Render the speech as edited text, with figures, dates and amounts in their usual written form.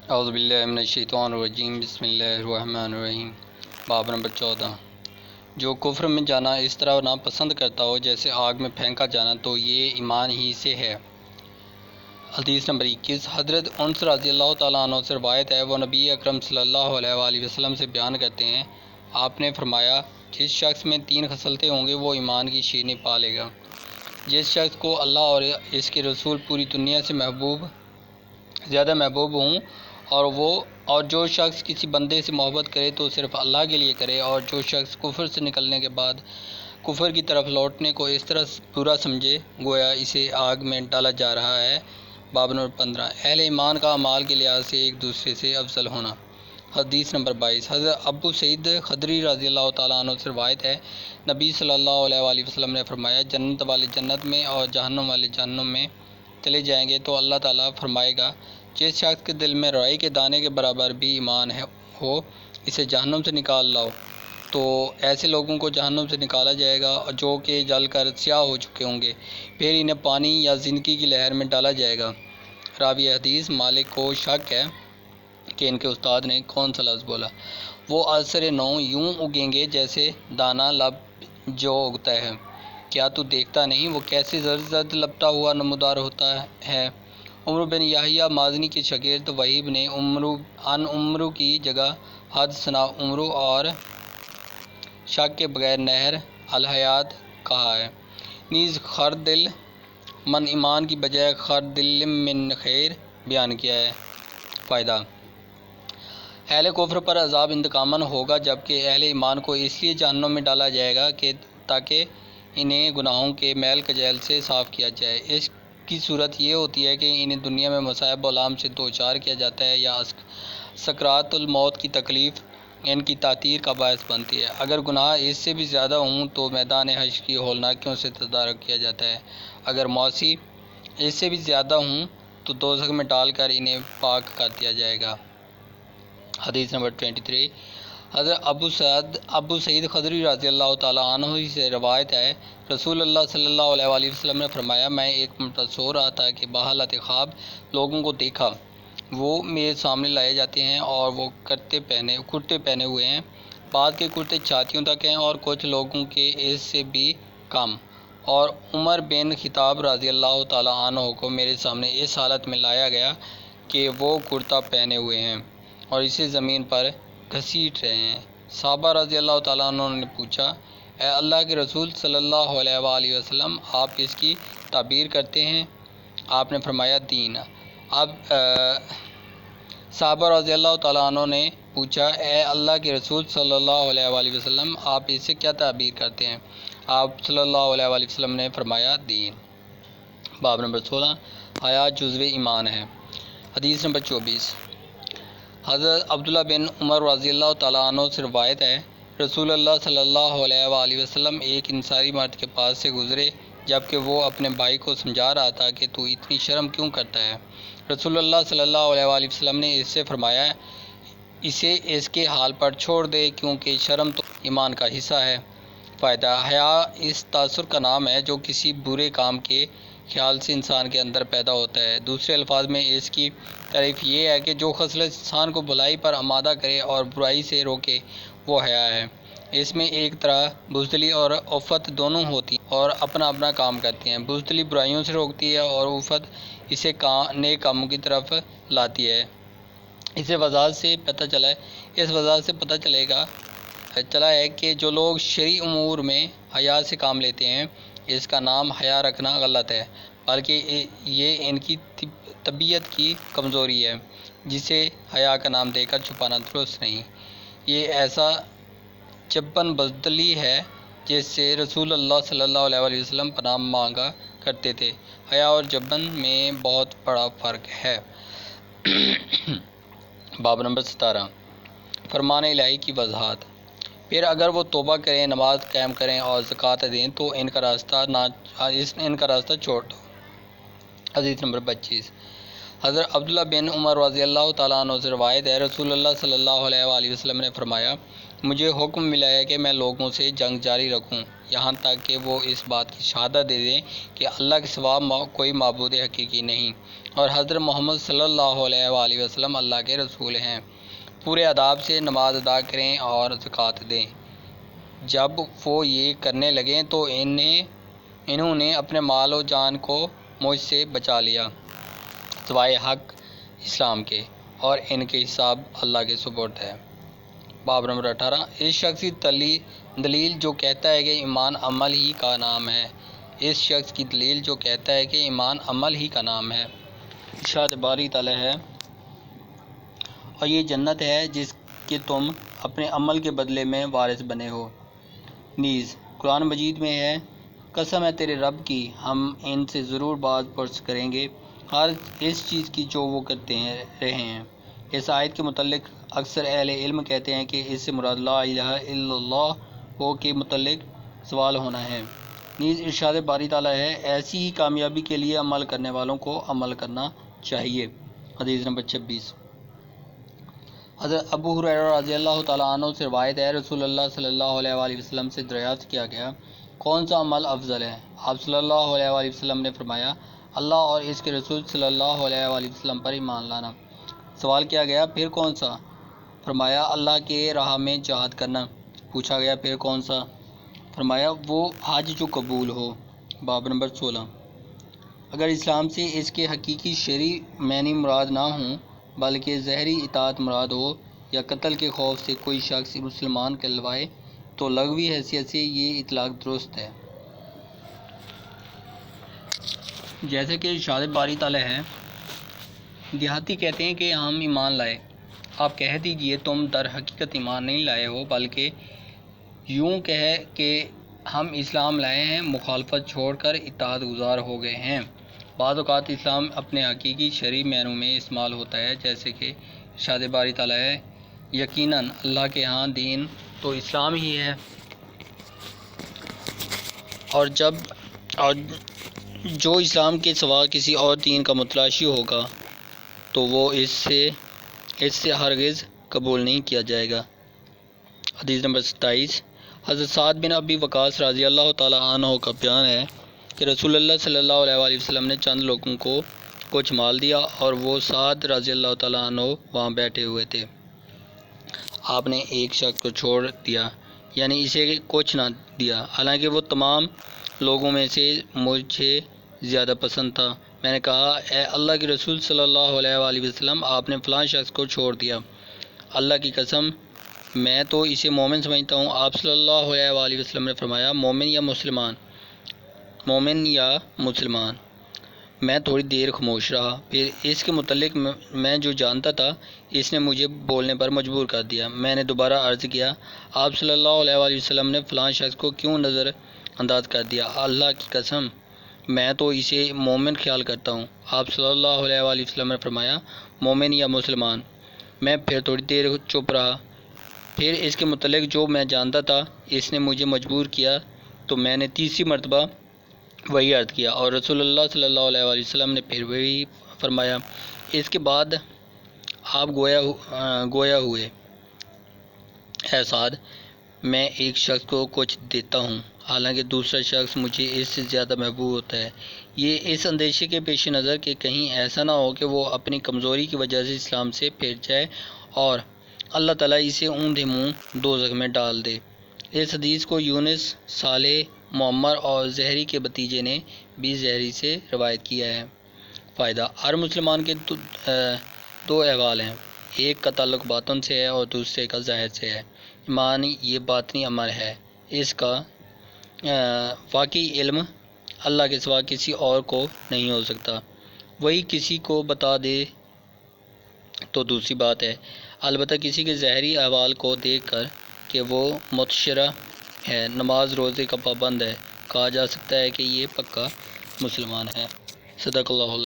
اعوذ باللہ من الشیطان الرجیم، بسم اللہ الرحمن الرحیم۔ باب نمبر 14۔ جو کفر میں جانا اس طرح ناپسند کرتا ہو جیسے آگ میں پھینکا جانا، تو یہ ایمان ہی سے ہے۔ حدیث نمبر 21۔ حضرت انس رضی اللہ تعالیٰ عنہ سے روایت ہے، وہ نبی اکرم صلی اللہ علیہ وآلہ وسلم سے بیان کرتے ہیں، آپ نے فرمایا، جس شخص میں 3 خصلتیں ہوں گے وہ ایمان کی شیرینی پا لے گا۔ جس شخص کو اللہ اور اس کے رسول پوری دنیا سے زیادہ محبوب ہوں، اور جو شخص کسی بندے سے محبت کرے تو صرف اللہ کے لیے کرے، اور جو شخص کفر سے نکلنے کے بعد کفر کی طرف لوٹنے کو اس طرح برا سمجھے گویا اسے آگ میں ڈالا جا رہا ہے۔ باب نمبر 15۔ اہل ایمان کا اعمال کے لحاظ سے ایک دوسرے سے افضل ہونا۔ حدیث نمبر 22۔ حضرت ابو سعید خدری رضی اللہ تعالیٰ عنہ سے روایت ہے، نبی صلی اللہ علیہ وآلہ وسلم نے فرمایا، جنت والے جنت میں اور جہنم والے جہنم میں چلے جائیں گے تو اللہ تعالیٰ فرمائے گا، جس شخص کے دل میں رائی کے دانے کے برابر بھی ایمان ہو، اسے جہنم سے نکال لاؤ۔ تو ایسے لوگوں کو جہنم سے نکالا جائے گا جو کہ جل کر سیاہ ہو چکے ہوں گے، پھر انہیں پانی یا زندگی کی لہر میں ڈالا جائے گا۔ راوی حدیث مالک کو شک ہے کہ ان کے استاد نے کون سا لفظ بولا۔ وہ عصر نو یوں اگیں گے جیسے دانہ لب جو اگتا ہے، کیا تو دیکھتا نہیں وہ کیسے زرد زرد لپٹا ہوا نمودار ہوتا ہے۔ عمرو بن یحییٰ مازنی کے شاگرد وہیب نے عمرو کی جگہ حدثنا عمرو اور شک کے بغیر نہر الحیات کہا ہے۔ نیز خردل من ایمان کی بجائے خردل من خیر بیان کیا ہے۔ فائدہ: اہل کفر پر عذاب انتقاماً ہوگا، جبکہ اہل ایمان کو اس لیے جہنم میں ڈالا جائے گا کہ تاکہ انہیں گناہوں کے میل کجیل سے صاف کیا جائے۔ اس کی صورت یہ ہوتی ہے کہ انہیں دنیا میں مصائب و آلام سے دوچار کیا جاتا ہے یا سکرات الموت کی تکلیف ان کی تعطیر کا باعث بنتی ہے۔ اگر گناہ اس سے بھی زیادہ ہوں تو میدان حشر کی ہولناکیوں سے تدارک کیا جاتا ہے، اگر معاصی اس سے بھی زیادہ ہوں تو دوزخ میں ڈال کر انہیں پاک کر دیا جائے گا۔ حدیث نمبر 23۔ حضرت ابو سعید خدری رضی اللہ تعالیٰ عنہ سے روایت ہے، رسول اللہ صلی اللہ علیہ وآلہ وسلم نے فرمایا، میں ایک مرتبہ سو رہا تھا کہ بحالت خواب لوگوں کو دیکھا، وہ میرے سامنے لائے جاتے ہیں اور وہ کرتے پہنے ہوئے ہیں، بعض کے کرتے چھاتیوں تک ہیں اور کچھ لوگوں کے اس سے بھی کم، اور عمر بن خطاب رضی اللہ تعالیٰ عنہ کو میرے سامنے اس حالت میں لایا گیا کہ وہ کرتا پہنے ہوئے ہیں اور اسے زمین پر گھسیٹ رہے ہیں۔ صحابہ رضی اللہ تعالیٰ عنہ نے پوچھا، اے اللہ کے رسول صلی اللہ علیہ وآلہ وسلم، آپ اس کی تعبیر کرتے ہیں؟ آپ نے فرمایا، دین۔ صحابہ رضی اللہ تعالیٰ عنہ نے پوچھا، اے اللہ کے رسول صلی اللہ علیہ وآلہ وسلم، آپ اس سے کیا تعبیر کرتے ہیں؟ آپ صلی اللہ علیہ وآلہ وسلم نے فرمایا، دین۔ باب نمبر 16۔ حیا جزو ایمان ہے۔ حدیث نمبر 24۔ حضرت عبداللہ بن عمر رضی اللہ تعالیٰ عنہ سے روایت ہے، رسول اللہ صلی اللہ علیہ وآلہ وسلم ایک انصاری مرد کے پاس سے گزرے جبکہ وہ اپنے بھائی کو سمجھا رہا تھا کہ تو اتنی شرم کیوں کرتا ہے؟ رسول اللہ صلی اللہ علیہ وآلہ وسلم نے اس سے فرمایا، اسے اس کے حال پر چھوڑ دے کیونکہ شرم تو ایمان کا حصہ ہے۔ فائدہ: حیا اس تاثر کا نام ہے جو کسی برے کام کے خیال سے انسان کے اندر پیدا ہوتا ہے۔ دوسرے الفاظ میں اس کی تعریف یہ ہے کہ جو خصلت انسان کو بھلائی پر آمادہ کرے اور برائی سے روکے وہ حیا ہے۔ اس میں ایک طرح بزدلی اور عفت دونوں ہوتی ہیں اور اپنا اپنا کام کرتی ہیں۔ بزدلی برائیوں سے روکتی ہے اور عفت اسے نیک کاموں کی طرف لاتی ہے۔ اس وضاحت سے پتہ چلا ہے کہ جو لوگ شرعی امور میں حیا سے کام لیتے ہیں، اس کا نام حیا رکھنا غلط ہے، بلکہ یہ ان کی طبیعت کی کمزوری ہے، جسے حیا کا نام دے کر چھپانا درست نہیں۔ یہ ایسا جبن بزدلی ہے جس سے رسول اللہ صلی اللہ علیہ وآلہ وسلم پناہ مانگا کرتے تھے۔ حیا اور جبن میں بہت بڑا فرق ہے۔ باب نمبر 17۔ فرمان الہی کی وضاحت۔ پھر اگر وہ توبہ کریں، نماز قائم کریں اور زکوٰۃ دیں تو ان کا راستہ چھوڑ دو۔ حدیث نمبر 25۔ حضرت عبداللہ بن عمر رضی اللہ تعالیٰ عنہ سے روایت ہے، رسول اللہ صلی اللہ علیہ وآلہ وسلم نے فرمایا، مجھے حکم ملا ہے کہ میں لوگوں سے جنگ جاری رکھوں یہاں تک کہ وہ اس بات کی شہادت دے دیں کہ اللہ کے سوا کوئی معبود حقیقی نہیں اور حضرت محمد صلی اللہ علیہ وآلہ وسلم اللہ کے رسول ہیں۔ پورے ادب سے نماز ادا کریں اور زکوٰۃ دیں۔ جب وہ یہ کرنے لگیں تو انہوں نے اپنے مال و جان کو مجھ سے بچا لیا سوائے حق اسلام کے، اور ان کے حساب اللہ کے سپرد ہے۔ باب نمبر 18 اس شخص کی دلیل جو کہتا ہے کہ ایمان عمل ہی کا نام ہے۔ اس شخص کی دلیل جو کہتا ہے کہ ایمان عمل ہی کا نام ہے۔ ارشاد باری تعالیٰ ہے، اور یہ جنت ہے جس کے تم اپنے عمل کے بدلے میں وارث بنے ہو۔ نیز قرآن مجید میں ہے، قسم ہے تیرے رب کی، ہم ان سے ضرور باز پرس کریں گے ہر اس چیز کی جو وہ کرتے رہے ہیں۔ اس آیت کے متعلق اکثر اہل علم کہتے ہیں کہ اس سے مراد لا الہ الا اللہ ہو کے متعلق سوال ہونا ہے۔ نیز ارشاد باری تعالیٰ ہے، ایسی ہی کامیابی کے لیے عمل کرنے والوں کو عمل کرنا چاہیے۔ حدیث نمبر 26 حضرت ابو ہریرہ رضی اللہ تعالیٰ عنہ سے روایت ہے، رسول اللہ صلی اللہ علیہ وآلہ وسلم سے دریافت کیا گیا، کون سا عمل افضل ہے؟ آپ صلی اللہ علیہ وآلہ وسلم نے فرمایا، اللہ اور اس کے رسول صلی اللہ علیہ وآلہ وسلم پر ایمان لانا۔ سوال کیا گیا، پھر کون سا؟ فرمایا، اللہ کے راہ میں جہاد کرنا۔ پوچھا گیا، پھر کون سا؟ فرمایا، وہ حج جو قبول ہو۔ باب نمبر 16 اگر اسلام سے اس کے حقیقی شرعی معنی مراد نہ ہوں بلکہ ظاہری اطاعت مراد ہو یا قتل کے خوف سے کوئی شخص مسلمان کہلوائے تو لغوی حیثیت سے یہ اطلاق درست ہے۔ جیسے کہ ارشاد باری تعالیٰ ہے، دیہاتی کہتے ہیں کہ ہم ایمان لائے، آپ کہہ دیجئے تم در حقیقت ایمان نہیں لائے ہو بلکہ یوں کہے کہ ہم اسلام لائے ہیں، مخالفت چھوڑ کر اطاعت گزار ہو گئے ہیں۔ بعض اوقات اسلام اپنے حقیقی شرعی معنوں میں استعمال ہوتا ہے، جیسے کہ ارشاد باری تعالیٰ ہے، یقیناً اللہ کے ہاں دین تو اسلام ہی ہے، اور جو اسلام کے سوا کسی اور دین کا متلاشی ہوگا تو وہ اس سے ہرگز قبول نہیں کیا جائے گا۔ حدیث نمبر 27 حضرت سعد بن ابی وقاص رضی اللہ تعالیٰ عنہ کا بیان ہے کہ رسول اللہ صلی اللہ علیہ وآلہ وسلم نے چند لوگوں کو کچھ مال دیا اور وہ سعد رضی اللہ تعالیٰ عنہ وہاں بیٹھے ہوئے تھے۔ آپ نے ایک شخص کو چھوڑ دیا، یعنی اسے کچھ نہ دیا، حالانکہ وہ تمام لوگوں میں سے مجھے زیادہ پسند تھا۔ میں نے کہا، اے اللہ کے رسول صلی اللہ علیہ وآلہ وسلم، آپ نے فلاں شخص کو چھوڑ دیا، اللہ کی قسم میں تو اسے مومن سمجھتا ہوں۔ آپ صلی اللہ علیہ وآلہ وسلم نے فرمایا، مومن یا مسلمان؟ میں تھوڑی دیر خاموش رہا، پھر اس کے متعلق میں جو جانتا تھا اس نے مجھے بولنے پر مجبور کر دیا۔ میں نے دوبارہ عرض کیا، آپ صلی اللہ علیہ وآلہ وسلم نے فلاں شخص کو کیوں نظر انداز کر دیا؟ اللہ کی قسم میں تو اسے مومن خیال کرتا ہوں۔ آپ صلی اللہ علیہ وآلہ وسلم نے فرمایا، مومن یا مسلمان؟ میں پھر تھوڑی دیر چپ رہا، پھر اس کے متعلق جو میں جانتا تھا اس نے مجھے مجبور کیا تو میں نے تیسری مرتبہ وہی عرض کیا، اور رسول اللہ صلی اللہ علیہ وآلہ وسلم نے پھر وہی فرمایا۔ اس کے بعد آپ گویا ہوئے، اے سعد، میں ایک شخص کو کچھ دیتا ہوں حالانکہ دوسرا شخص مجھے اس سے زیادہ محبوب ہوتا ہے، یہ اس اندیشے کے پیش نظر کہ کہیں ایسا نہ ہو کہ وہ اپنی کمزوری کی وجہ سے اسلام سے پھر جائے اور اللہ تعالیٰ اسے اوندھے منہ دوزخ میں ڈال دے۔ اس حدیث کو یونس، صالح، معمر اور زہری کے بھتیجے نے بھی زہری سے روایت کیا ہے۔ فائدہ: ہر مسلمان کے دو احوال ہیں، ایک کا تعلق باطن سے ہے اور دوسرے کا ظاہر سے ہے۔ ایمان یہ باطنی عمل ہے، اس کا واقعی علم اللہ کے سوا کسی اور کو نہیں ہو سکتا، وہی کسی کو بتا دے تو دوسری بات ہے، البتہ کسی کے ظاہری احوال کو دیکھ کر کہ وہ متشرع ہے، نماز روزے کا پابند ہے، کہا جا سکتا ہے کہ یہ پکا مسلمان ہے۔ صدق اللہ العظیم۔